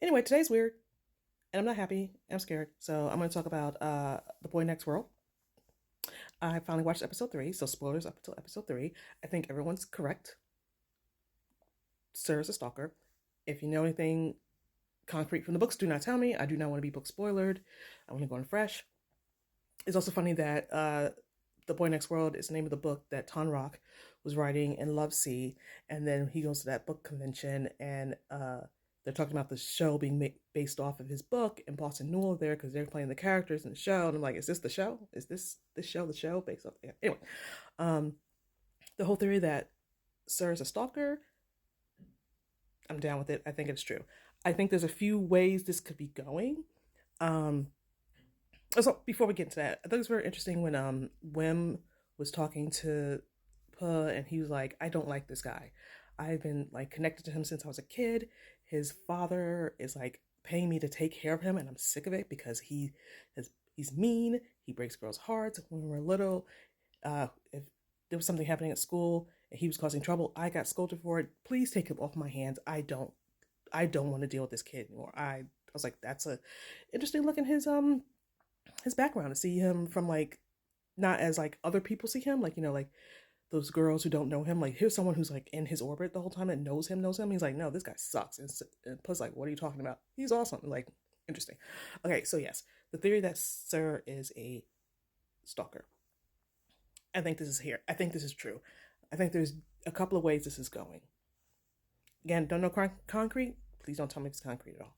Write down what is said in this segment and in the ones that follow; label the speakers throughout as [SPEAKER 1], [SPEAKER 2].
[SPEAKER 1] Anyway, today's weird, and I'm not happy. I'm scared. So I'm going to talk about The Boy Next World. I finally watched episode 3, so spoilers up until episode 3. I think everyone's correct. Sir is a stalker. If you know anything concrete from the books, do not tell me. I do not want to be book spoilered. I want to go in fresh. It's also funny that The Boy Next World is the name of the book that Ton Rock was writing in Love Sea, and then he goes to that book convention, and they're talking about the show being based off of his book, and Boss and Nouel there because they're playing the characters in the show, and I'm like, is this the show? Is this show the show based off? Yeah. Anyway, um, the whole theory that Sir is a stalker, I'm down with it. I think it's true. I think there's a few ways this could be going. Um, so before we get into that, I thought it was very interesting when Wim was talking to Puh, and he was like, I don't like this guy. I've been like connected to him since I was a kid. His father is like paying me to take care of him, and I'm sick of it because he's mean. He breaks girls' hearts when we were little. If there was something happening at school and he was causing trouble, I got scolded for it. Please take him off my hands. I don't want to deal with this kid anymore. I was like, that's a interesting look in his background, to see him from like not as like other people see him, like, you know, like those girls who don't know him. Like, here's someone who's like in his orbit the whole time and knows him. He's like, no, this guy sucks. And plus, like, what are you talking about? He's awesome. Like, interesting. Okay, so yes, the theory that Sir is a stalker. I think this is here. I think this is true. I think there's a couple of ways this is going. Again, don't know concrete. Please don't tell me it's concrete at all.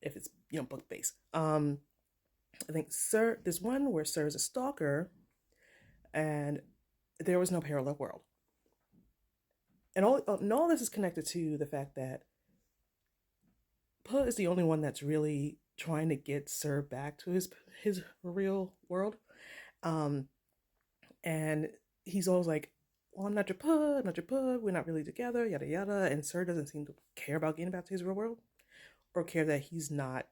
[SPEAKER 1] If it's, you know, book based. I think Sir, there's one where Sir is a stalker, and there was no parallel world. And all this is connected to the fact that Puh is the only one that's really trying to get Sir back to his real world. Um, and he's always like, well, I'm not your Puh, I'm not your Puh, we're not really together, yada yada. And Sir doesn't seem to care about getting back to his real world, or care that he's not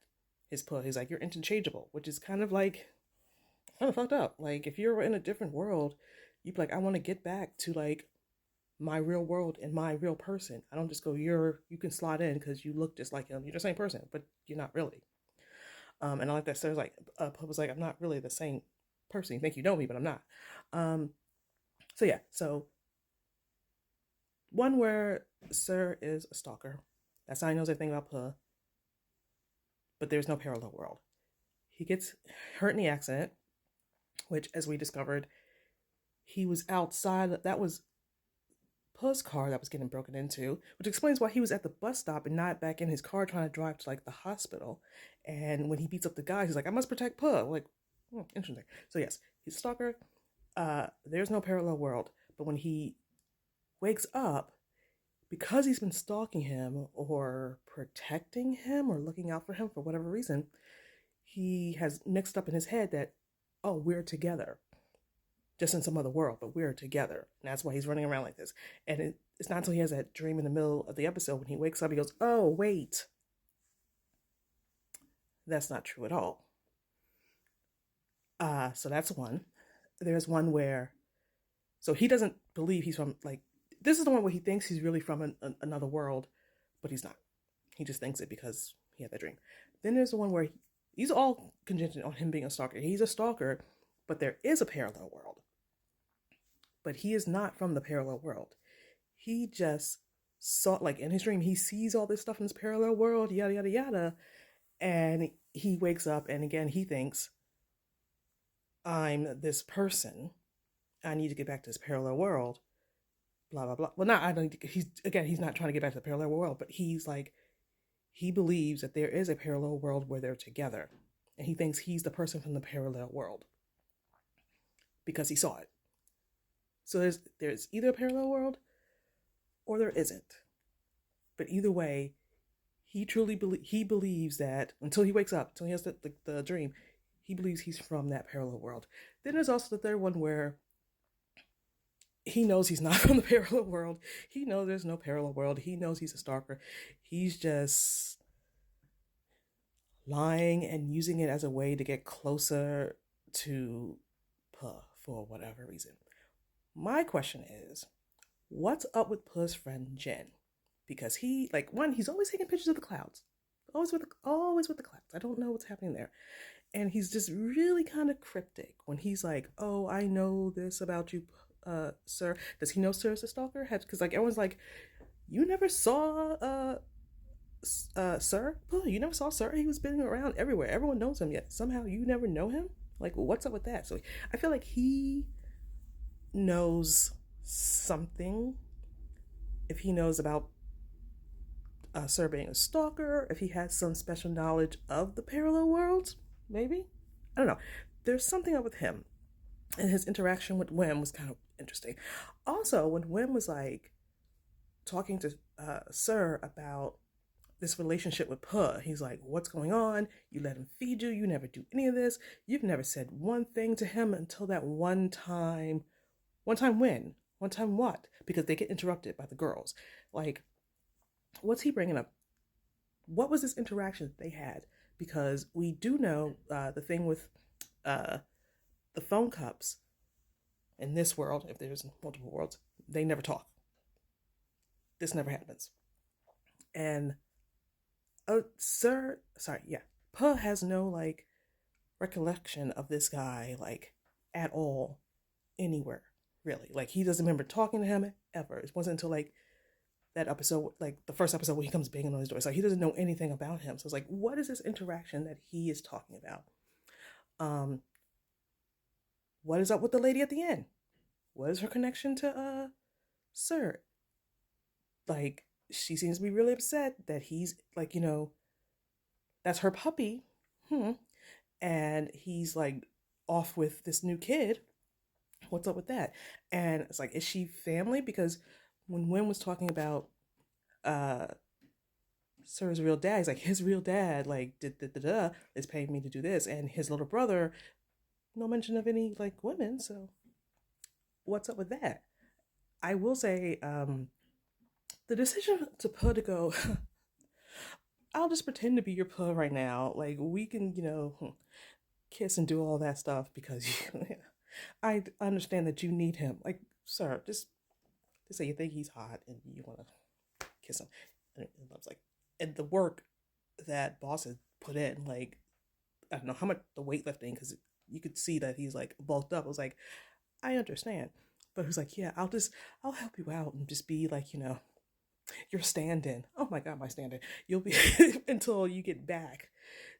[SPEAKER 1] his Puh. He's like, you're interchangeable, which is kind of fucked up. Like, if you're in a different world, you'd be like, I want to get back to like my real world and my real person. I don't just go, you can slot in because you look just like him. You're the same person, but you're not really. And I like that Sarah's like, Pup was like, I'm not really the same person. You think you know me, but I'm not. So yeah, so one where Sir is a stalker. That's how he knows everything about Puh, but there's no parallel world. He gets hurt in the accident, which, as we discovered, he was outside. That was Puh's car that was getting broken into, which explains why he was at the bus stop and not back in his car trying to drive to like the hospital. And when he beats up the guy, he's like, I must protect Puh. Like, interesting. So yes, he's a stalker. There's no parallel world. But when he wakes up, because he's been stalking him or protecting him or looking out for him for whatever reason, he has mixed up in his head that, oh, we're together. Just in some other world, but we're together. And that's why he's running around like this. And it's not until he has that dream in the middle of the episode when he wakes up, he goes, oh, wait. That's not true at all. So that's one. There's one where, so he doesn't believe he's from, like, this is the one where he thinks he's really from another world, but he's not. He just thinks it because he had that dream. Then there's the one where he's all contingent on him being a stalker. He's a stalker, but there is a parallel world. But he is not from the parallel world. He just saw, like, in his dream, he sees all this stuff in this parallel world, yada, yada, yada. And he wakes up, and again, he thinks, I'm this person. I need to get back to this parallel world. Blah, blah, blah. Well, not, I don't, he's not trying to get back to the parallel world, but he's like, he believes that there is a parallel world where they're together. And he thinks he's the person from the parallel world because he saw it. So there's either a parallel world or there isn't. But either way, he truly believes that until he wakes up, until he has the dream, he believes he's from that parallel world. Then there's also the third one where he knows he's not from the parallel world. He knows there's no parallel world. He knows he's a stalker. He's just lying and using it as a way to get closer to Puh for whatever reason. My question is, what's up with Puh's friend Jen? Because he's always taking pictures of the clouds. always with the claps. I don't know what's happening there. And he's just really kind of cryptic when he's like, "Oh, I know this about you, sir." Does he know Sir is a stalker? Because like everyone's like, "You never saw Sir? Oh, you never saw Sir? He was been around everywhere. Everyone knows him. Yet somehow you never know him. Like, what's up with that?" So I feel like he knows something. If he knows about Sir being a stalker, if he has some special knowledge of the parallel worlds, maybe. I don't know. There's something up with him, and his interaction with Wim was kind of interesting. Also, when Wim was like talking to Sir about this relationship with Puh, he's like, "What's going on? You let him feed you. You never do any of this. You've never said one thing to him until that one time. One time when? One time what?" Because they get interrupted by the girls. Like, what's he bringing up? What was this interaction that they had? Because we do know the thing with uh, the phone cups in this world, if there's multiple worlds, they never talk. This never happens. And Puh has no like recollection of this guy like at all anywhere really. Like he doesn't remember talking to him ever. It wasn't until like that episode, like the first episode where he comes banging on his door. It's like he doesn't know anything about him. So it's like, what is this interaction that he is talking about? Um, what is up with the lady at the end? What is her connection to Sir? Like she seems to be really upset that he's like, that's her puppy. And he's like off with this new kid. What's up with that? And it's like, is she family? Because when Wynn was talking about uh Sir's real dad, he's like, his real dad, like, is paying me to do this. And his little brother, no mention of any like women. So what's up with that? I will say, the decision to put to go, I'll just pretend to be your puh right now. Like we can, kiss and do all that stuff because I understand that you need him. Like, sir, just say you think he's hot and you want to kiss him. And I was like, and the work that Boss has put in, like, I don't know how much the weightlifting, because you could see that he's like bulked up. I was like, I understand. But he was like, yeah, I'll help you out and just be like, your stand-in. Oh my God, my stand-in. You'll be until you get back,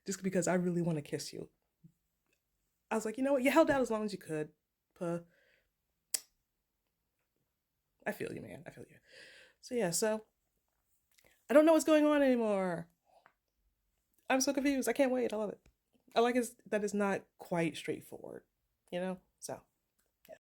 [SPEAKER 1] just because I really want to kiss you. I was like, you know what? You held out as long as you could. Puh. I feel you, man. I feel you. So yeah, so I don't know what's going on anymore. I'm so confused. I can't wait. I love it. I like it that it's not quite straightforward, So